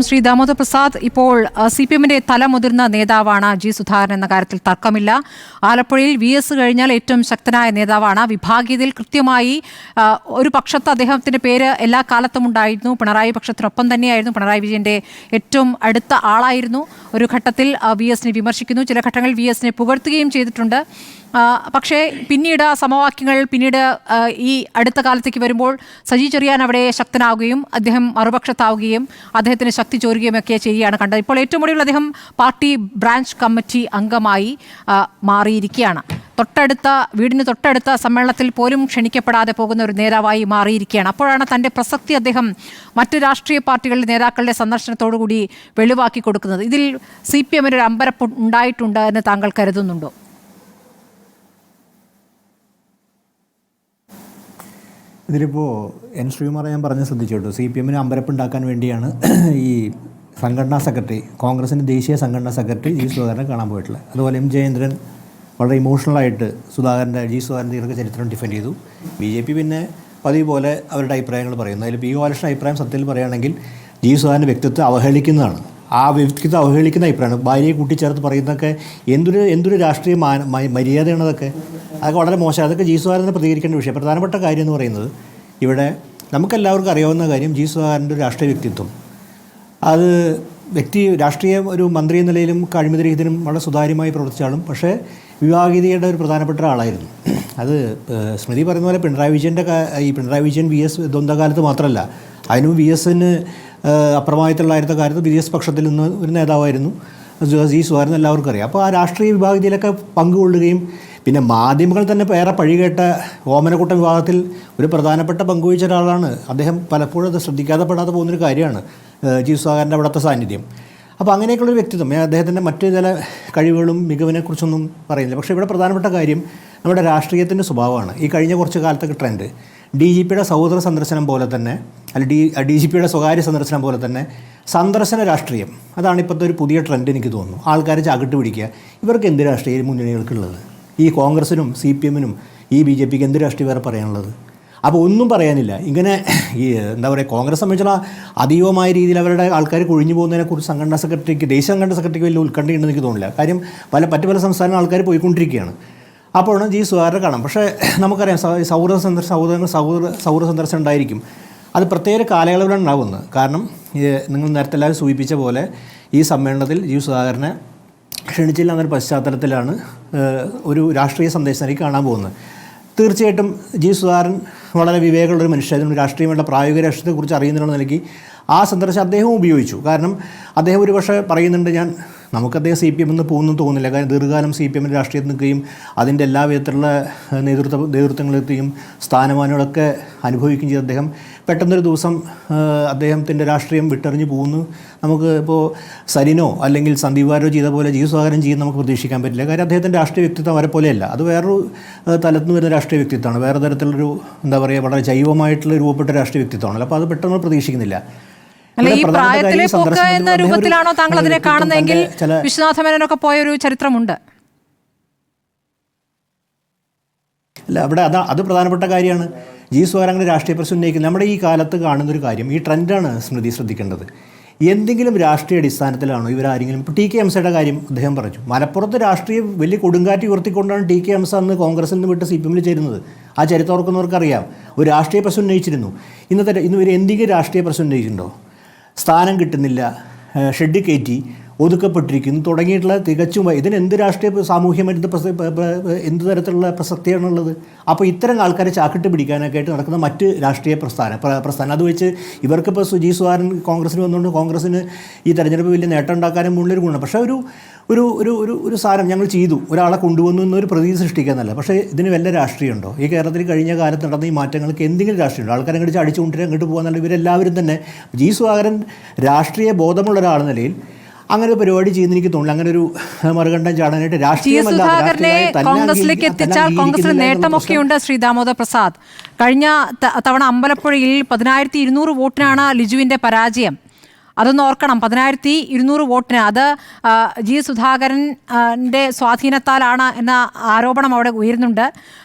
ശ്രീ ദാമോദർ പ്രസാദ്, ഇപ്പോൾ CPM-ന്റെ തലമുതിർന്ന നേതാവാണ് ജി സുധാകരൻ എന്ന കാര്യത്തിൽ തർക്കമില്ല. ആലപ്പുഴയിൽ VS കഴിഞ്ഞാൽ ഏറ്റവും ശക്തനായ നേതാവാണ്. വിഭാഗീയതയിൽ കൃത്യമായി ഒരു പക്ഷത്ത് അദ്ദേഹത്തിന്റെ പേര് എല്ലാ കാലത്തും ഉണ്ടായിരുന്നു. പിണറായി പക്ഷത്തിനൊപ്പം തന്നെയായിരുന്നു. പിണറായി വിജയന്റെ ഏറ്റവും അടുത്ത ആളായിരുന്നു. ഒരു ഘട്ടത്തിൽ VS-നെ വിമർശിക്കുന്നു, ചില ഘട്ടങ്ങളിൽ VS-നെ പുകഴ്ത്തുകയും ചെയ്തിട്ടുണ്ട്. പക്ഷേ പിന്നീട് സമവാക്യങ്ങൾ ഈ അടുത്ത കാലത്തേക്ക് വരുമ്പോൾ സജി ചെറിയാൻ അവിടെ ശക്തനാവുകയും അദ്ദേഹം മറുപക്ഷത്താവുകയും അദ്ദേഹത്തിന് ശക്തി ചോരുകയും ഒക്കെ ചെയ്യുകയാണ് കണ്ടത്. ഇപ്പോൾ ഏറ്റവും ഒടുവിൽ അദ്ദേഹം പാർട്ടി ബ്രാഞ്ച് കമ്മിറ്റി അംഗമായി മാറിയിരിക്കുകയാണ്. വീടിന് തൊട്ടടുത്ത സമ്മേളനത്തിൽ പോലും ക്ഷണിക്കപ്പെടാതെ പോകുന്ന ഒരു നേതാവായി മാറിയിരിക്കുകയാണ്. അപ്പോഴാണ് തൻ്റെ പ്രസക്തി അദ്ദേഹം മറ്റ് രാഷ്ട്രീയ പാർട്ടികളിലെ നേതാക്കളുടെ സന്ദർശനത്തോടുകൂടി വെളിവാക്കി കൊടുക്കുന്നത്. ഇതിൽ CPM-ന് ഒരു അമ്പരപ്പ് ഉണ്ടായിട്ടുണ്ട് എന്ന് താങ്കൾ കരുതുന്നുണ്ടോ? ഇതിലിപ്പോൾ എൻ ശ്രീകുമാർ ഞാൻ പറഞ്ഞ് ശ്രദ്ധിച്ചോട്ടു. CPM-ന് അമ്പരപ്പുണ്ടാക്കാൻ വേണ്ടിയാണ് ഈ സംഘടനാ സെക്രട്ടറി, കോൺഗ്രസിൻ്റെ ദേശീയ സംഘടനാ സെക്രട്ടറി ജി സുധാകരനെ കാണാൻ പോയിട്ടുള്ളത്. അതുപോലെ M ജയേന്ദ്രൻ വളരെ ഇമോഷണലായിട്ട് ജി സുധാകരൻ്റെ ദീർഘ ചരിത്രം ഡിഫെൻഡ് ചെയ്തു. BJP പിന്നെ പതിവ് പോലെ അവരുടെ അഭിപ്രായങ്ങൾ പറയുന്നു. അതിൽ P. ഗോപാലകൃഷ്ണൻ അഭിപ്രായം സത്യത്തിൽ പറയുകയാണെങ്കിൽ ജി സുധാകരൻ്റെ വ്യക്തിത്വം അവഹേളിക്കുന്നതാണ്. ആ വ്യക്തിത്വം അവഹേളിക്കുന്ന അഭിപ്രായമാണ്. ഭാര്യയെ കൂട്ടിച്ചേർത്ത് പറയുന്നതൊക്കെ എന്തൊരു രാഷ്ട്രീയ മര്യാദയാണ് അതൊക്കെ വളരെ മോശം. അതൊക്കെ ജി സുധാകരനെ പ്രതികരിക്കേണ്ട വിഷയം. പ്രധാനപ്പെട്ട കാര്യം എന്ന് പറയുന്നത്, ഇവിടെ നമുക്കെല്ലാവർക്കും അറിയാവുന്ന കാര്യം, ജി സുധാകരൻ്റെ ഒരു രാഷ്ട്രീയ വ്യക്തിത്വം, അത് രാഷ്ട്രീയ ഒരു മന്ത്രി എന്ന നിലയിലും അഴിമതിരഹിതനും വളരെ സുതാര്യമായി പ്രവർത്തിച്ച ആളും, പക്ഷേ വിവാഹിതയുടെ ഒരു പ്രധാനപ്പെട്ട ആളായിരുന്നു. അത് സ്മൃതി പറയുന്ന പോലെ പിണറായി വിജയൻ VS ദ്വന്ദ്വകാലത്ത് മാത്രമല്ല, അതിനും VS-ന് അപ്രമാദിത്തമുള്ളായിരുന്ന കാര്യത്തിൽ VS പക്ഷത്തിൽ നിന്ന് ഒരു നേതാവായിരുന്നു ജി സുധാകരൻ, എല്ലാവർക്കും അറിയാം. അപ്പോൾ ആ രാഷ്ട്രീയ വിഭാഗത്തിലൊക്കെ പങ്കുകൊള്ളുകയും പിന്നെ മാധ്യമങ്ങൾ തന്നെ ഏറെ പഴികേട്ട ഓമനക്കുട്ട വിഭാഗത്തിൽ ഒരു പ്രധാനപ്പെട്ട പങ്കുവഹിച്ച ഒരാളാണ് അദ്ദേഹം. പലപ്പോഴും അത് ശ്രദ്ധിക്കാതെപ്പെടാതെ പോകുന്നൊരു കാര്യമാണ് ജി സുധാകരൻ്റെ അവിടുത്തെ സാന്നിധ്യം. അപ്പോൾ അങ്ങനെയൊക്കെയുള്ളൊരു വ്യക്തിത്വം. അദ്ദേഹത്തിൻ്റെ മറ്റ് ചില കഴിവുകളും മികവിനെക്കുറിച്ചൊന്നും പറയുന്നില്ല. പക്ഷേ ഇവിടെ പ്രധാനപ്പെട്ട കാര്യം നമ്മുടെ രാഷ്ട്രീയത്തിൻ്റെ സ്വഭാവമാണ്. ഈ കഴിഞ്ഞ കുറച്ച് കാലത്തൊക്കെ ട്രെൻഡ് DGP-യുടെ സഹോദര സന്ദർശനം പോലെ തന്നെ, DGP-യുടെ സ്വകാര്യ സന്ദർശനം പോലെ തന്നെ സന്ദർശന രാഷ്ട്രീയം, അതാണ് ഇപ്പോഴത്തെ ഒരു പുതിയ ട്രെൻഡ് എനിക്ക് തോന്നുന്നു. ആൾക്കാരെ ചാകിട്ട് പിടിക്കുക. ഇവർക്ക് എന്ത് രാഷ്ട്രീയ മുന്നണികൾക്കുള്ളത്? ഈ കോൺഗ്രസിനും CPM-നും ഈ BJP-ക്ക് എന്ത് രാഷ്ട്രീയം വേറെ പറയാനുള്ളത്? അപ്പോൾ ഒന്നും പറയാനില്ല. ഇങ്ങനെ എന്താ പറയുക, കോൺഗ്രസ് സംബന്ധിച്ചുള്ള അതീവമായ രീതിയിൽ അവരുടെ ആൾക്കാർ കൊഴിഞ്ഞു പോകുന്നതിനെക്കുറിച്ച് ദേശീയ സംഘടനാ സെക്രട്ടറിക്ക് വലിയ ഉത്കണ്ഠയുണ്ടെന്ന് എനിക്ക് തോന്നില്ല. കാര്യം മറ്റു പല സംസ്ഥാന ആൾക്കാർ പോയിക്കൊണ്ടിരിക്കുകയാണ്. അപ്പോഴാണ് ജി സുധാകരനെ കാണാം. പക്ഷേ നമുക്കറിയാം സൗഹൃദ സന്ദർശനം ഉണ്ടായിരിക്കും. അത് പ്രത്യേക കാലയളവിലാണ് ഉണ്ടാകുന്നത്. കാരണം നിങ്ങൾ നേരത്തെ എല്ലാവരും സൂചിപ്പിച്ച പോലെ ഈ സമ്മേളനത്തിൽ ജി സുധാകരനെ ക്ഷണിച്ചില്ല എന്നൊരു പശ്ചാത്തലത്തിലാണ് ഒരു രാഷ്ട്രീയ സന്ദേശത്തിലേക്ക് കാണാൻ പോകുന്നത്. തീർച്ചയായിട്ടും ജി സുധാകരൻ വളരെ വിവേകമുള്ളൊരു മനുഷ്യൻ, രാഷ്ട്രീയമുള്ള പ്രായോഗിക രാഷ്ട്രീയത്തെക്കുറിച്ച് അറിയുന്നുള്ള നിലയ്ക്ക് ആ സന്ദർശനം അദ്ദേഹവും ഉപയോഗിച്ചു. കാരണം അദ്ദേഹം ഒരു പക്ഷേ പറയുന്നുണ്ട്, നമുക്കദ്ദേഹം CPM എന്ന് പോകുമെന്ന് തോന്നുന്നില്ല. കാരണം ദീർഘകാലം CPM-ൻ്റെ രാഷ്ട്രീയത്തിൽ നിൽക്കുകയും അതിൻ്റെ എല്ലാ വിധത്തിലുള്ള നേതൃത്വങ്ങളെത്തുകയും സ്ഥാനമാനങ്ങളൊക്കെ അനുഭവിക്കുകയും ചെയ്ത് അദ്ദേഹം പെട്ടെന്നൊരു ദിവസം അദ്ദേഹത്തിൻ്റെ രാഷ്ട്രീയം വിട്ടെറിഞ്ഞ് പോകുന്നു. നമുക്ക് ഇപ്പോൾ സരിനോ അല്ലെങ്കിൽ സന്ദീപ് വാരോ ചെയ്ത പോലെ ജി സുധാകരൻ ചെയ്യുന്ന നമുക്ക് പ്രതീക്ഷിക്കാൻ പറ്റില്ല. കാര്യം അദ്ദേഹത്തിൻ്റെ രാഷ്ട്രീയ വ്യക്തിത്വം അവരെ പോലെയല്ല. അത് വേറൊരു തലത്തിൽ നിന്ന് വരുന്ന രാഷ്ട്രീയ വ്യക്തിത്വമാണ്. വേറെ തരത്തിലുള്ളൊരു എന്താ പറയുക, വളരെ ജൈവമായിട്ടുള്ള രൂപപ്പെട്ട രാഷ്ട്രീയ വ്യക്തിത്വമാണല്ലോ. അപ്പോൾ അത് പെട്ടെന്ന് പ്രതീക്ഷിക്കുന്നില്ല. ഈ പ്രായത്തിലെ പോക്ക് എന്ന രൂപത്തിലാണോ താങ്കൾ അതിനെ കാണുന്നതെങ്കിൽ വിശ്വനാഥ മേനോനൊക്കെ പോയ ഒരു ചരിത്രമുണ്ട്. അല്ല, അവിടെ അത് പ്രധാനപ്പെട്ട കാര്യമാണ്. ജി സുധാകരൻ രാഷ്ട്രീയ പ്രശ്നം ഉന്നയിക്കുന്നത് നമ്മുടെ ഈ കാലത്ത് കാണുന്നൊരു കാര്യം, ഈ ട്രെൻഡാണ് സ്മൃതി ശ്രദ്ധിക്കേണ്ടത്. എന്തെങ്കിലും രാഷ്ട്രീയ അടിസ്ഥാനത്തിലാണോ ഇവരാരെങ്കിലും, ഇപ്പോൾ TK ഹംസയുടെ കാര്യം അദ്ദേഹം പറഞ്ഞു. മലപ്പുറത്ത് രാഷ്ട്രീയ വലിയ കൊടുങ്കാറ്റ് ഉയർത്തിക്കൊണ്ടാണ് TK ഹംസ അന്ന് കോൺഗ്രസിൽ നിന്ന് വിട്ട് CPM-ൽ ചേരുന്നത്. ആ ചരിത്രം ഓർക്കുന്നവർക്കറിയാം. ഒരു രാഷ്ട്രീയ പ്രശ്നം ഉന്നയിച്ചിരുന്നു. ഇന്ന് ഒരു എന്തെങ്കിലും രാഷ്ട്രീയ പ്രശ്നം ഉന്നയിച്ചിട്ടുണ്ടോ? സ്ഥാനം കിട്ടുന്നില്ല, ഷെഡ് കയറ്റി, ഒതുക്കപ്പെട്ടിരിക്കുന്നു തുടങ്ങിയിട്ടുള്ള തികച്ചും ഇതിനെന്ത് രാഷ്ട്രീയ സാമൂഹ്യമായിട്ട് എന്ത് തരത്തിലുള്ള പ്രസക്തിയാണുള്ളത്? അപ്പോൾ ഇത്തരം ആൾക്കാരെ ചാക്കിട്ട് പിടിക്കാനൊക്കെ ആയിട്ട് നടക്കുന്ന മറ്റ് രാഷ്ട്രീയ പ്രസ്ഥാനം അത് വെച്ച് ഇവർക്കിപ്പോൾ ജി സുധാകരൻ കോൺഗ്രസ്സിന് വന്നുകൊണ്ട് കോൺഗ്രസ്സിന് ഈ തെരഞ്ഞെടുപ്പ് വലിയ നേട്ടം ഉണ്ടാക്കാനും മുകളിലൊരു ഗുണം. പക്ഷേ ഒരു സാധനം ഞങ്ങൾ ചെയ്തു, ഒരാളെ കൊണ്ടുവന്നു എന്നൊരു പ്രതീതി സൃഷ്ടിക്കാന്നല്ല. പക്ഷേ ഇതിന് വല്ല രാഷ്ട്രീയമുണ്ടോ? ഈ കേരളത്തിൽ കഴിഞ്ഞ കാലത്ത് നടന്ന ഈ മാറ്റങ്ങൾക്ക് എന്തെങ്കിലും രാഷ്ട്രീയമുണ്ടോ? ആൾക്കാരെ അങ്ങോട്ട് അടിച്ചുകൊണ്ടിട്ട് അങ്ങോട്ട് പോകാന്നല്ല. ഇവരെല്ലാവരും തന്നെ ജി സുധാകരൻ രാഷ്ട്രീയ ബോധമുള്ള ഒരാളെന്ന നിലയിൽ അങ്ങനെ ഒരു പരിപാടി ചെയ്യുന്ന എനിക്ക് തോന്നുന്നു. അങ്ങനെ ഒരു മറുകണ്ഠം ചാടാനായിട്ട് കോൺഗ്രസിലേക്ക് എത്തിച്ചാൽ കോൺഗ്രസിന് നേട്ടമൊക്കെയുണ്ട്. ശ്രീ ദാമോദർ പ്രസാദ്, കഴിഞ്ഞ തവണ അമ്പലപ്പുഴയിൽ 10200 വോട്ടിനാണ് ലിജുവിന്റെ പരാജയം. അതൊന്ന് ഓർക്കണം. 10200 വോട്ടിന്. അത് ജി സുധാകരൻ്റെ സ്വാധീനത്താലാണ് എന്ന ആരോപണം അവിടെ ഉയരുന്നുണ്ട്.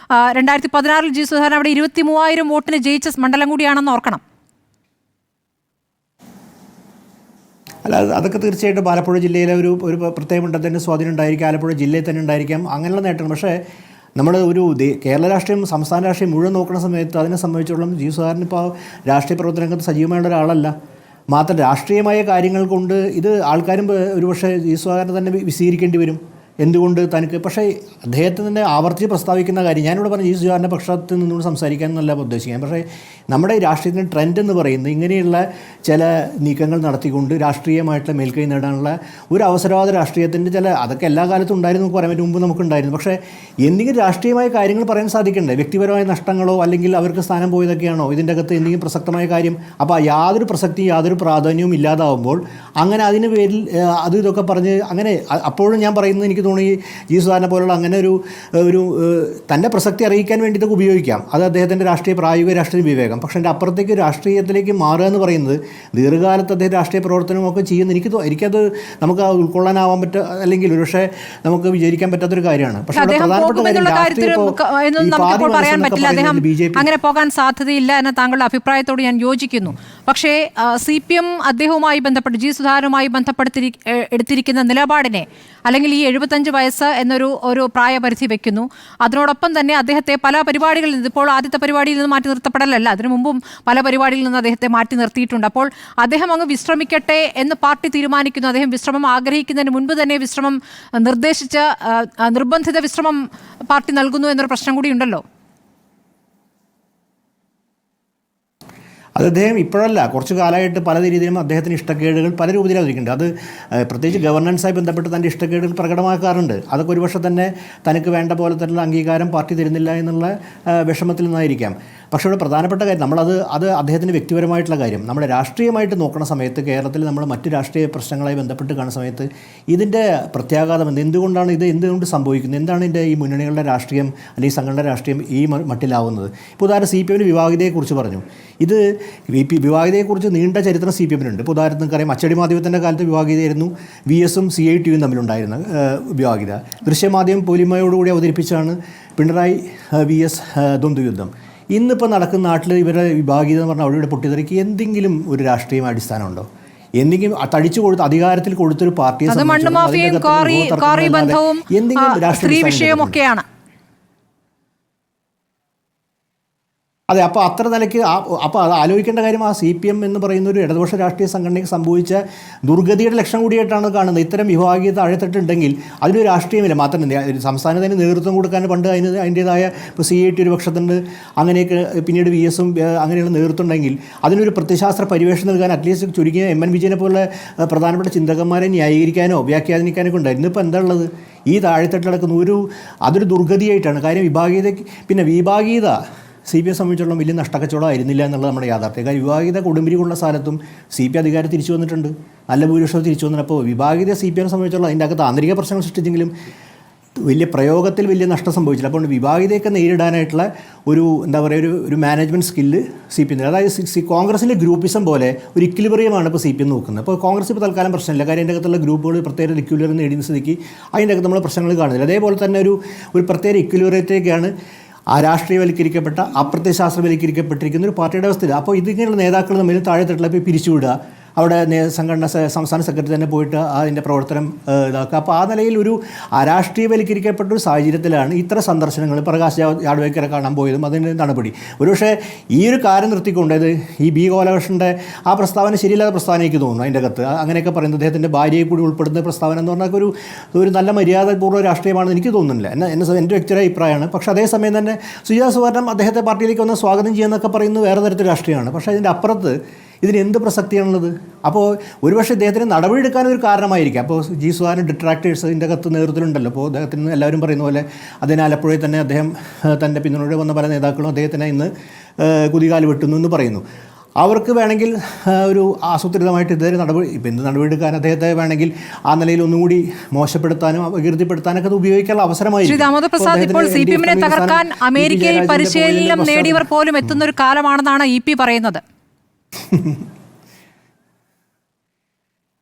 2016 ജി സുധാകരൻ അവിടെ 23,000 വോട്ടിന് ജയിച്ച മണ്ഡലം കൂടിയാണെന്ന് ഓർക്കണം. അല്ല അതൊക്കെ തീർച്ചയായിട്ടും ആലപ്പുഴ ജില്ലയിലെ ഒരു പ്രത്യേക മണ്ഡലത്തിൻ്റെ സ്വാധീനം ഉണ്ടായിരിക്കും, ആലപ്പുഴ ജില്ലയിൽ തന്നെ ഉണ്ടായിരിക്കാം, അങ്ങനെയുള്ള നേട്ടം. പക്ഷേ നമ്മൾ കേരള രാഷ്ട്രീയം, സംസ്ഥാന രാഷ്ട്രീയം മുഴുവൻ നോക്കുന്ന സമയത്ത് അതിനെ സംബന്ധിച്ചോളം ജി സുധാകരൻ ഇപ്പോൾ രാഷ്ട്രീയ പ്രവർത്തന രംഗത്ത് സജീവമായുള്ള ഒരാളല്ല. മാത്രം രാഷ്ട്രീയമായ കാര്യങ്ങൾ കൊണ്ട് ഇത് ആൾക്കാരും ഒരുപക്ഷെ ജി സുധാകരനെ തന്നെ വിശദീകരിക്കേണ്ടി വരും എന്തുകൊണ്ട് തനിക്ക്. പക്ഷേ അദ്ദേഹത്തിന് തന്നെ ആവർത്തിച്ച് പ്രസ്താവിക്കുന്ന കാര്യം, ഞാനിവിടെ പറഞ്ഞ ജി സുധാകരൻ്റെ പക്ഷത്ത് നിന്നുകൊണ്ട് സംസാരിക്കാനല്ല ഉദ്ദേശിക്കാൻ. പക്ഷേ നമ്മുടെ ഈ രാഷ്ട്രീയത്തിൻ്റെ ട്രെൻഡ് എന്ന് പറയുന്നത് ഇങ്ങനെയുള്ള ചില നീക്കങ്ങൾ നടത്തിക്കൊണ്ട് രാഷ്ട്രീയമായിട്ടുള്ള മേൽക്കൈ നേടാനുള്ള ഒരു അവസരവാദ രാഷ്ട്രീയത്തിൻ്റെ അതൊക്കെ എല്ലാ കാലത്തും ഉണ്ടായിരുന്നു എന്ന് പറയാൻ പറ്റും, മുമ്പ് നമുക്കുണ്ടായിരുന്നു. പക്ഷേ എന്തെങ്കിലും രാഷ്ട്രീയമായ കാര്യങ്ങൾ പറയാൻ സാധിക്കണ്ടേ? വ്യക്തിപരമായ നഷ്ടങ്ങളോ അല്ലെങ്കിൽ അവർക്ക് സ്ഥാനം പോയതൊക്കെയാണോ ഇതിൻ്റെ അകത്ത് എന്തെങ്കിലും പ്രസക്തമായ കാര്യം? അപ്പോൾ യാതൊരു പ്രസക്തിയും യാതൊരു പ്രാധാന്യവും ഇല്ലാതാവുമ്പോൾ അങ്ങനെ അതിന് പേരിൽ അത് ഇതൊക്കെ പറഞ്ഞ് അങ്ങനെ അപ്പോഴും ഞാൻ പറയുന്നത്, എനിക്ക് തോന്നി ജി സുധാകരനെ പോലുള്ള അങ്ങനെ ഒരു തൻ്റെ പ്രസക്തി അറിയിക്കാൻ വേണ്ടി ഇതൊക്കെ ഉപയോഗിക്കാം. അത് അദ്ദേഹത്തിൻ്റെ പ്രായോഗിക രാഷ്ട്രീയ വിവേകം. പക്ഷേ എൻ്റെ അപ്പുറത്തേക്ക് രാഷ്ട്രീയത്തിലേക്ക് മാറുക എന്ന് പറയുന്നത് ദീർഘകാലത്ത് അദ്ദേഹം രാഷ്ട്രീയ പ്രവർത്തനമൊക്കെ ചെയ്യുന്ന എനിക്കത് നമുക്ക് ഉൾക്കൊള്ളാനാവാൻ അല്ലെങ്കിൽ ഒരുപക്ഷെ നമുക്ക് വിചാരിക്കാൻ പറ്റാത്തൊരു കാര്യമാണ്. പക്ഷേ അങ്ങനെ പോകാൻ സാധ്യതയില്ല എന്ന താങ്കളുടെ അഭിപ്രായത്തോട് ഞാൻ യോജിക്കുന്നു. പക്ഷേ CPM അദ്ദേഹവുമായി ബന്ധപ്പെട്ട് ജി സുധാകരനുമായി എടുത്തിരിക്കുന്ന നിലപാടിനെ, അല്ലെങ്കിൽ ഈ 75 വയസ്സ് എന്നൊരു പ്രായപരിധി വെക്കുന്നു, അതിനോടൊപ്പം തന്നെ അദ്ദേഹത്തെ പല പരിപാടികളിൽ നിന്ന്, ഇപ്പോൾ ആദ്യത്തെ പരിപാടിയിൽ നിന്ന് മാറ്റി നിർത്തപ്പെടലല്ല, അതിനു മുമ്പും പല പരിപാടിയിൽ നിന്ന് അദ്ദേഹത്തെ മാറ്റി നിർത്തിയിട്ടുണ്ട്. അപ്പോൾ അദ്ദേഹം അങ്ങ് വിശ്രമിക്കട്ടെ എന്ന് പാർട്ടി തീരുമാനിക്കുന്നു. അദ്ദേഹം വിശ്രമം ആഗ്രഹിക്കുന്നതിന് മുൻപ് തന്നെ വിശ്രമം നിർദ്ദേശിച്ച് നിർബന്ധിത വിശ്രമം പാർട്ടി നൽകുന്നു എന്നൊരു പ്രശ്നം കൂടി ഉണ്ടല്ലോ. അത് അദ്ദേഹം ഇപ്പോഴല്ല, കുറച്ച് കാലമായിട്ട് പല രീതിയിലും അദ്ദേഹത്തിന് ഇഷ്ടക്കേടുകൾ പല രൂപത്തിലും അവതരിക്കുന്നുണ്ട്. അത് പ്രത്യേകിച്ച് ഗവർണൻസായി ബന്ധപ്പെട്ട് തൻ്റെ ഇഷ്ടക്കേടുകൾ പ്രകടമാക്കാറുണ്ട്. അതൊക്കെ ഒരുപക്ഷെ തന്നെ തനിക്ക് വേണ്ട പോലെ തന്നെ അംഗീകാരം പാർട്ടി തരുന്നില്ല എന്നുള്ള വിഷമത്തിൽ നിന്നായിരിക്കാം. പക്ഷേ ഇവിടെ പ്രധാനപ്പെട്ട കാര്യം, അത് അദ്ദേഹത്തിൻ്റെ വ്യക്തിപരമായിട്ടുള്ള കാര്യം. നമ്മുടെ രാഷ്ട്രീയമായിട്ട് നോക്കുന്ന സമയത്ത് കേരളത്തിൽ നമ്മൾ മറ്റ് രാഷ്ട്രീയ പ്രശ്നങ്ങളായി ബന്ധപ്പെട്ട് കാണുന്ന സമയത്ത് ഇതിൻ്റെ പ്രത്യാഘാതം എന്തുകൊണ്ടാണ് എന്തുകൊണ്ട് സംഭവിക്കുന്നത്, എന്താണ് ഇതിൻ്റെ ഈ മുന്നണികളുടെ രാഷ്ട്രീയം അല്ലെങ്കിൽ സംഘടന രാഷ്ട്രീയം ഈ മട്ടിലാവുന്നത്? ഇപ്പോൾ ഉദാഹരണം CPM വിവാഹിതയെക്കുറിച്ച് പറഞ്ഞു. ഇത് വിവാഹിതയെക്കുറിച്ച് നീണ്ട ചരിത്രം CPM-നുണ്ട്. ഇപ്പോൾ ഉദാഹരണം നിങ്ങൾക്കറിയാം, അച്ചടി മാധ്യമത്തിൻ്റെ കാലത്ത് വിവാഹിതയായിരുന്നു VS-ഉം CIT-യും തമ്മിലുണ്ടായിരുന്ന വിവാഹിത. ദൃശ്യമാധ്യമം പോലിമയോടുകൂടി അവതരിപ്പിച്ചാണ് പിണറായി VS ദ്വന്ദ്വയുദ്ധം. ഇന്നിപ്പോൾ നടക്കുന്ന നാട്ടിൽ ഇവരുടെ വിഭാഗീയത എന്ന് പറഞ്ഞാൽ അവരുടെ പൊട്ടിത്തെറിക്ക് എന്തെങ്കിലും ഒരു രാഷ്ട്രീയ അടിസ്ഥാനമുണ്ടോ? എന്തെങ്കിലും തടിച്ചു കൊടുത്ത് അധികാരത്തിൽ കൊടുത്തൊരു പാർട്ടിയെ എന്തെങ്കിലും രാഷ്ട്രീയ. അതെ, അപ്പോൾ അത്ര നിലയ്ക്ക് അപ്പോൾ അത് ആലോചിക്കേണ്ട കാര്യം, ആ CPM എന്ന് പറയുന്ന ഒരു ഇടതുപക്ഷ രാഷ്ട്രീയ സംഘടനയ്ക്ക് സംഭവിച്ച ദുർഗതിയുടെ ലക്ഷണം കൂടിയായിട്ടാണ് കാണുന്നത്. ഇത്തരം വിഭാഗീയത താഴെത്തട്ടുണ്ടെങ്കിൽ അതിനൊരു രാഷ്ട്രീയമില്ല. മാത്രമല്ല സംസ്ഥാനത്തിന് നേതൃത്വം കൊടുക്കാൻ പണ്ട് അതിൻ്റേതായ ഇപ്പോൾ CIT ഒരു പക്ഷത്തുണ്ട്, അങ്ങനെയൊക്കെ പിന്നീട് VS-ഉം അങ്ങനെയുള്ള നേതൃത്വം ഉണ്ടെങ്കിൽ അതിനൊരു പ്രത്യശാസ്ത്ര പരിവേഷം നൽകാൻ അറ്റ്ലീസ്റ്റ് ചുരുങ്ങിയ MN വിജയനെ പോലെ പ്രധാനപ്പെട്ട ചിന്തകന്മാരെ ന്യായീകരിക്കാനോ വ്യാഖ്യാനിക്കാനൊക്കെ ഉണ്ടായിരുന്നു. ഇപ്പോൾ എന്താ ഉള്ളത്? ഈ താഴെത്തട്ടിൽ നടക്കുന്ന അതൊരു ദുർഗതിയായിട്ടാണ്. കാര്യം വിഭാഗീയത CPM സംബന്ധിച്ചിടത്തോളം വലിയ നഷ്ടക്കച്ചവടം ആയിരുന്നില്ല എന്നുള്ളത് നമ്മുടെ യാഥാർത്ഥ്യം. കാര്യം വിഭാഗീയത കൊടുമ്പിരികൊള്ള സ്ഥലത്തും CPM അധികാരം തിരിച്ചു വന്നിട്ടുണ്ട്, നല്ല ഭൂരിപക്ഷം തിരിച്ചു വന്നപ്പോൾ വിഭാഗീയത CPM സംബന്ധിച്ചിടത്തോളം അതിൻ്റെ അകത്ത് ആന്തരിക പ്രശ്നങ്ങൾ സൃഷ്ടിച്ചെങ്കിലും വലിയ പ്രയോഗത്തിൽ വലിയ നഷ്ടം സംഭവിച്ചില്ല. അപ്പോൾ വിഭാഗീയതയൊക്കെ നേരിടാനായിട്ടുള്ള ഒരു മാനേജ്മെൻറ്റ് സ്കില്ല് CPM. അതായത് കോൺഗ്രസിൻ്റെ ഗ്രൂപ്പിസം പോലെ ഒരു ഇക്വിലിബ്രിയമാണ് ഇപ്പോൾ CPM നോക്കുന്നത്. അപ്പോൾ കോൺഗ്രസ് ഇപ്പോൾ തൽക്കാലം പ്രശ്നമില്ല, കാര്യം അതിൻ്റെ അകത്തുള്ള ഗ്രൂപ്പുകൾ പ്രത്യേക ഇക്വിലിബ്രിയം നേടിയ സ്ഥിതിക്ക് അതിൻ്റെ അകത്ത് നമ്മൾ പ്രശ്നങ്ങൾ കാണുന്നില്ല. അതേപോലെ തന്നെ ഒരു പ്രത്യേക ഇക്വിലിബ്രിയത്തേക്കാണ് ആ രാഷ്ട്രീയവൽക്കരിക്കപ്പെട്ട അപ്രത്യയശാസ്ത്രവൽക്കരിക്കപ്പെട്ടിരിക്കുന്ന ഒരു പാർട്ടിയുടെ അവസ്ഥയിൽ. അപ്പോൾ ഇതിങ്ങനെയുള്ള നേതാക്കൾ തമ്മിൽ താഴെത്തട്ടിൽ പോയി പിരിച്ചുവിടുക, അവിടെ സംസ്ഥാന സെക്രട്ടറി തന്നെ പോയിട്ട് അതിൻ്റെ പ്രവർത്തനം ഇതാക്കുക. അപ്പോൾ ആ നിലയിൽ ഒരു അരാഷ്ട്രീയവൽക്കരിക്കപ്പെട്ട ഒരു സാഹചര്യത്തിലാണ് ഇത്ര സന്ദർശനങ്ങൾ പ്രകാശ് ജാവ്ദേക്കറെ കാണാൻ പോയതും അതിൻ്റെ നടപടി. ഒരുപക്ഷെ ഈ ഒരു കാര്യം നിർത്തിക്കൊണ്ടത് ഈ B. ഗോപാലകൃഷ്ണൻ്റെ ആ പ്രസ്താവന ശരിയില്ലാത്ത പ്രസ്താവന എനിക്ക് തോന്നുന്നു. അതിൻ്റെ അകത്ത് അങ്ങനെയൊക്കെ പറയുന്നത് അദ്ദേഹത്തിൻ്റെ ഭാര്യയെ കൂടി ഉൾപ്പെടുന്ന പ്രസ്താവന എന്ന് പറഞ്ഞാൽ ഒരു നല്ല മര്യാദപൂർവ്വ രാഷ്ട്രീയമാണെന്ന് എനിക്ക് തോന്നുന്നില്ല. എൻ്റെ വ്യക്തിയുടെ അഭിപ്രായമാണ്. പക്ഷേ അതേസമയം തന്നെ സുജാത സുവർണം അദ്ദേഹത്തെ പാർട്ടിയിലേക്ക് ഒന്ന് സ്വാഗതം ചെയ്യുന്നതൊക്കെ പറയുന്നത് വേറെ തരത്തിൽ രാഷ്ട്രീയമാണ്. പക്ഷേ അതിൻ്റെ അപ്പുറത്ത് ഇതിന് എന്ത് പ്രസക്തിയാണുള്ളത്? അപ്പോൾ ഒരുപക്ഷെ ഇദ്ദേഹത്തിന് നടപടിയെടുക്കാനൊരു കാരണമായിരിക്കും. അപ്പോൾ ജി സുധാകരൻ ഡിട്രാക്ടേഴ്സ് ഇതിൻ്റെ അകത്ത് നേതൃത്വത്തിലുണ്ടല്ലോ. അപ്പോൾ അദ്ദേഹത്തിന് എല്ലാവരും പറയുന്ന പോലെ അതിന് ആലപ്പുഴയിൽ തന്നെ അദ്ദേഹം തൻ്റെ പിന്തുണയോടെ വന്ന പല നേതാക്കളും അദ്ദേഹത്തിനെ ഇന്ന് കുതികാല് വെട്ടുന്നു എന്ന് പറയുന്നു. അവർക്ക് വേണമെങ്കിൽ ഒരു ആസൂത്രിതമായിട്ട് ഇതുവരെ എന്ത് നടപടിയെടുക്കാൻ അദ്ദേഹത്തെ വേണമെങ്കിൽ ആ നിലയിൽ ഒന്നുകൂടി മോശപ്പെടുത്താനും അപകീർത്തിപ്പെടുത്താനൊക്കെ അത് ഉപയോഗിക്കാനുള്ള അവസരമായിരിക്കും. ശ്രീ ദാമോദർ പ്രസാദ്, ഇപ്പോൾ CPM-നെ തകർക്കാൻ അമേരിക്കയിൽ പരിശീലനം നേടിയവർ പോലും എത്തുന്ന ഒരു കാലമാണെന്നാണ് EP പറയുന്നത്.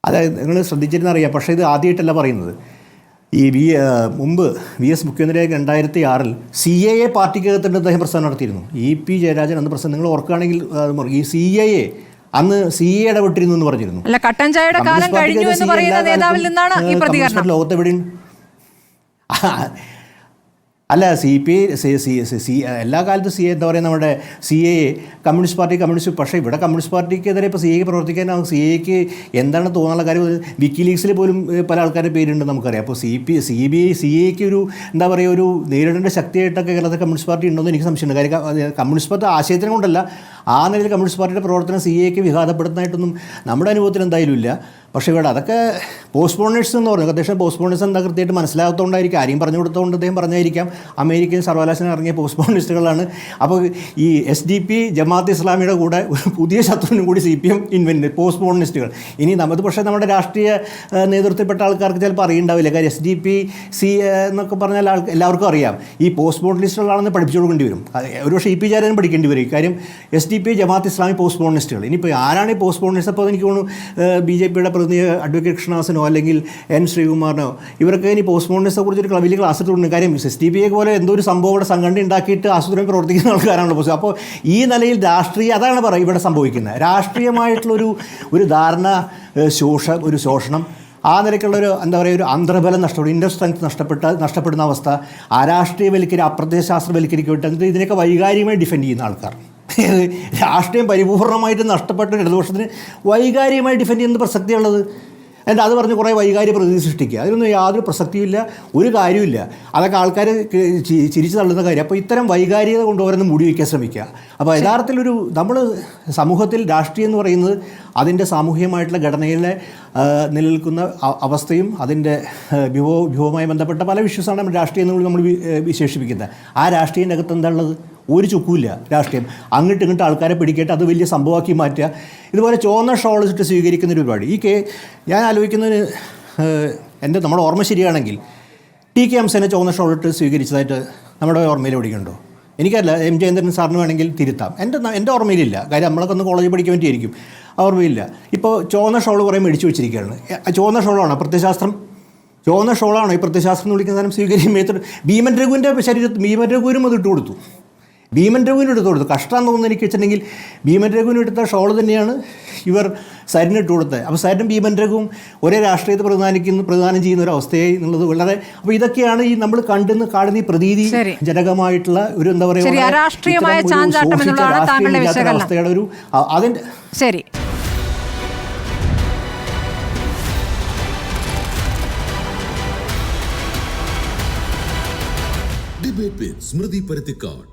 അതായത് നിങ്ങൾ ശ്രദ്ധിച്ചിരുന്നറിയാം, പക്ഷേ ഇത് ആദ്യമായിട്ടല്ല പറയുന്നത്. ഈ മുമ്പ് VS മുഖ്യമന്ത്രിയായി 2006 CAA പാർട്ടിക്കകത്തിൻ്റെ അദ്ദേഹം പ്രസ്ഥാനം നടത്തിയിരുന്നു. EP ജയരാജൻ അന്ന് പ്രസ്ഥാനം നിങ്ങൾ ഓർക്കുകയാണെങ്കിൽ ഈ CAA അന്ന് CA ഇടപെട്ടിരുന്നു എന്ന് പറഞ്ഞിരുന്നു. അല്ല, കട്ടൻ ചായയുടെ കാലം കഴിഞ്ഞു എന്ന് പറയുന്ന നേതാവിൽ നിന്നാണ് ഈ പ്രതികരണം. ലോകത്തെവിടെയും അല്ല, എല്ലാ കാലത്തും എന്താ പറയുക, നമ്മുടെ CA കമ്മ്യൂണിസ്റ്റ് പാർട്ടി പക്ഷേ ഇവിടെ കമ്മ്യൂണിസ്റ്റ് പാർട്ടിക്കെതിരെ ഇപ്പോൾ CA പ്രവർത്തിക്കാനാവും. CAക്ക് എന്താണ് തോന്നാനുള്ള കാര്യം? വിക്കിലീക്സിൽ പോലും പല ആൾക്കാരുടെ പേരുണ്ട് നമുക്കറിയാം. അപ്പോൾ CAക്ക് ഒരു എന്താ പറയുക, ഒരു നേരിടേണ്ട ശക്തിയായിട്ടൊക്കെ കേരളത്തിൽ കമ്മ്യൂണിസ്റ്റ് പാർട്ടി ഉണ്ടോയെന്ന് എനിക്ക് സംശയമുണ്ട്. കാര്യം കമ്മ്യൂണിസ്റ്റ് പാർട്ടി ആശയത്തിനെ കൊണ്ടല്ല, ആ നിലയിൽ കമ്മ്യൂണിസ്റ്റ് പാർട്ടിയുടെ പ്രവർത്തനം CAക്ക് വിഘാതപ്പെടുന്നതായിട്ടൊന്നും നമ്മുടെ അനുഭവത്തിൽ എന്തായാലും ഇല്ല. പക്ഷേ ഇവിടെ അതൊക്കെ പോസ്റ്റ്പോണേഴ്സ് എന്ന് പറഞ്ഞു. അത്യാവശ്യം പോസ്റ്റ്പോണേഴ്സ് എന്താ കൃത്യമായിട്ട് മനസ്സിലാകാത്തതുകൊണ്ടായിരിക്കും, ആരെയും പറഞ്ഞു കൊടുത്തതുകൊണ്ട് അദ്ദേഹം പറഞ്ഞായിരിക്കാം. അമേരിക്കൻ സർവകലാശാല ഇറങ്ങിയ പോസ്റ്റ്പോണിസ്റ്റുകളാണ്. അപ്പോൾ ഈ SDP ജമാഅത്ത് ഇസ്ലാമിയുടെ കൂടെ പുതിയ ശത്രുവിനും കൂടി CPM ഇൻവെൻറ്റ് പോസ്റ്റ്പോണിസ്റ്റുകൾ. ഇനി നമുക്ക് പക്ഷേ നമ്മുടെ രാഷ്ട്രീയ നേതൃത്വത്തിൽപ്പെട്ട ആൾക്കാർക്ക് ചിലപ്പോൾ അറിയുണ്ടാവില്ല. കാര്യം SDP എന്നൊക്കെ പറഞ്ഞാൽ എല്ലാവർക്കും അറിയാം. ഈ പോസ്റ്റ്പോണിസ്റ്റുകളാണെന്ന് പഠിപ്പിച്ചു കൊടുക്കേണ്ടി വരും. ഒരുപക്ഷെ EP ചാരനും പഠിക്കേണ്ടി വരും. കാര്യം SDP ജമാഅത്ത് ഇസ്ലാമി പോസ്റ്റ്പോണിസ്റ്റുകൾ. ഇനിയിപ്പോൾ ആരാണ് ഈ പോസ്റ്റ്പോണിസ്റ്റ്? അപ്പോൾ എനിക്ക് തോന്നുന്നു BJPയുടെ പ്രതിനിധി അഡ്വക്കേറ്റ് കൃഷ്ണദാസനോ അല്ലെങ്കിൽ N ശ്രീകുമാറിനോ ഇവരൊക്കെ ഇനി പോസ്റ്റ്പോണിസ്റ്റെ കുറിച്ചൊരു വലിയ ക്ലാസ് എടുത്തുകൊണ്ട്. കാര്യം SDP പോലെ എന്തോ ഒരു സംഭവം ഇവിടെ സംഘടന ഉണ്ടാക്കിയിട്ട് ആസൂത്രണം പ്രവർത്തിക്കുന്ന ആൾക്കാരാണല്ലോ പോസ്റ്റ്. അപ്പോൾ ഈ നിലയിൽ അതാണ് പറയുക ഇവിടെ സംഭവിക്കുന്നത്. രാഷ്ട്രീയമായിട്ടുള്ളൊരു ധാരണ, ഒരു ശോഷണം, ആ നിലയ്ക്കുള്ളൊരു എന്താ പറയുക, ഒരു അന്തർബലം നഷ്ടപ്പെടും, ഇന്നർ സ്ട്രെങ്ത് നഷ്ടപ്പെടുന്ന അവസ്ഥ, അപ്രത്യയശാസ്ത്രവൽക്കരിക്കപ്പെട്ട് എന്നിട്ട് ഇതിനൊക്കെ വൈകാരികമായി ഡിഫെൻഡ് ചെയ്യുന്ന ആൾക്കാർ. രാഷ്ട്രീയം പരിപൂർണമായിട്ട് നഷ്ടപ്പെട്ട ഇടതുപക്ഷത്തിന് വൈകാരികമായി ഡിഫെൻഡ് ചെയ്യുന്ന പ്രസക്തിയുള്ളത്. എന്നിട്ട് അത് പറഞ്ഞ് കുറേ വൈകാരിക പ്രതീതി സൃഷ്ടിക്കുക. അതിനൊന്നും യാതൊരു പ്രസക്തിയില്ല, ഒരു കാര്യമില്ല. അതൊക്കെ ആൾക്കാർ ചിരിച്ചു തള്ളുന്ന കാര്യം. അപ്പോൾ ഇത്തരം വൈകാരികത കൊണ്ടുവരുന്ന മൂടി വയ്ക്കാൻ ശ്രമിക്കുക. അപ്പോൾ യഥാർത്ഥത്തിലൊരു നമ്മൾ സമൂഹത്തിൽ രാഷ്ട്രീയം എന്ന് പറയുന്നത് അതിൻ്റെ സാമൂഹികമായിട്ടുള്ള ഘടനയിലെ നിലനിൽക്കുന്ന അവസ്ഥയും അതിൻ്റെ വിഭവവുമായി ബന്ധപ്പെട്ട പല വിഷയസാണ് നമ്മൾ രാഷ്ട്രീയം എന്ന് നമ്മൾ വിശേഷിപ്പിക്കുന്നത്. ആ രാഷ്ട്രീയത്തിൻ്റെ അകത്ത് എന്താ ഉള്ളത്? ഒരു ചുക്കുമില്ല രാഷ്ട്രീയം. അങ്ങോട്ട് ഇങ്ങോട്ട് ആൾക്കാരെ പിടിക്കട്ടെ, അത് വലിയ സംഭവമാക്കി മാറ്റുക. ഇതുപോലെ ചുവന്ന ഷോൾ ഇട്ട് സ്വീകരിക്കുന്നൊരു പരിപാടി. ഞാൻ ആലോചിക്കുന്നതിന് നമ്മുടെ ഓർമ്മ ശരിയാണെങ്കിൽ TK ഹംസനെ ചുവന്ന ഷോൾ ഇട്ട് സ്വീകരിച്ചതായിട്ട് നമ്മുടെ ഓർമ്മയിൽ എവിടെയുണ്ടോ? എനിക്കല്ല, M ജയേന്ദ്രൻ സാറിന് വേണമെങ്കിൽ തിരുത്താം. എൻ്റെ ഓർമ്മയിലില്ല. കാര്യം നമ്മളൊക്കെ ഒന്ന് കോളേജിൽ പഠിക്കാൻ വേണ്ടിയായിരിക്കും, ഓർമ്മയില്ല. ഇപ്പോൾ ചുവന്ന ഷോൾ കുറേ മേടിച്ച് വെച്ചിരിക്കുകയാണ്. ചുവന്ന ഷോളാണോ പ്രത്യയശാസ്ത്രം? ചുവന്ന ഷോളാണോ ഈ പ്രത്യയശാസ്ത്രം എന്ന് വിളിക്കുന്ന സാധനം സ്വീകരിക്കും? ഭീമൻ രഘുവിൻ്റെ ശരീരത്തിൽ ഭീമൻ രഘുവിനും അത് ഇട്ട് കൊടുത്തു. ഭീമൻ രഘുവിന് എടുത്ത് കൊടുത്തു. കഷ്ടം തോന്നുന്നു എനിക്ക് വെച്ചിട്ടുണ്ടെങ്കിൽ ഭീമൻ രഘുവിന് എടുത്ത ഷോൾ തന്നെയാണ് ഇവർ സരിന് ഇട്ട് കൊടുത്തത്. അപ്പോൾ സരിനും ഭീമൻ രഘുവും ഒരേ രാഷ്ട്രീയത്തെ പ്രദാനം ചെയ്യുന്ന ഒരു അവസ്ഥയായി എന്നുള്ളത് വളരെ. അപ്പോൾ ഇതൊക്കെയാണ് ഈ നമ്മൾ കാണുന്ന ഈ പ്രതീതി ജനകമായിട്ടുള്ള ഒരു എന്താ പറയുക അവസ്ഥയുടെ ഒരു അതിൻ്റെ ശരി. ഡിബേറ്റ് വിത്ത് സ്മൃതി പരുത്തിക്കാട്.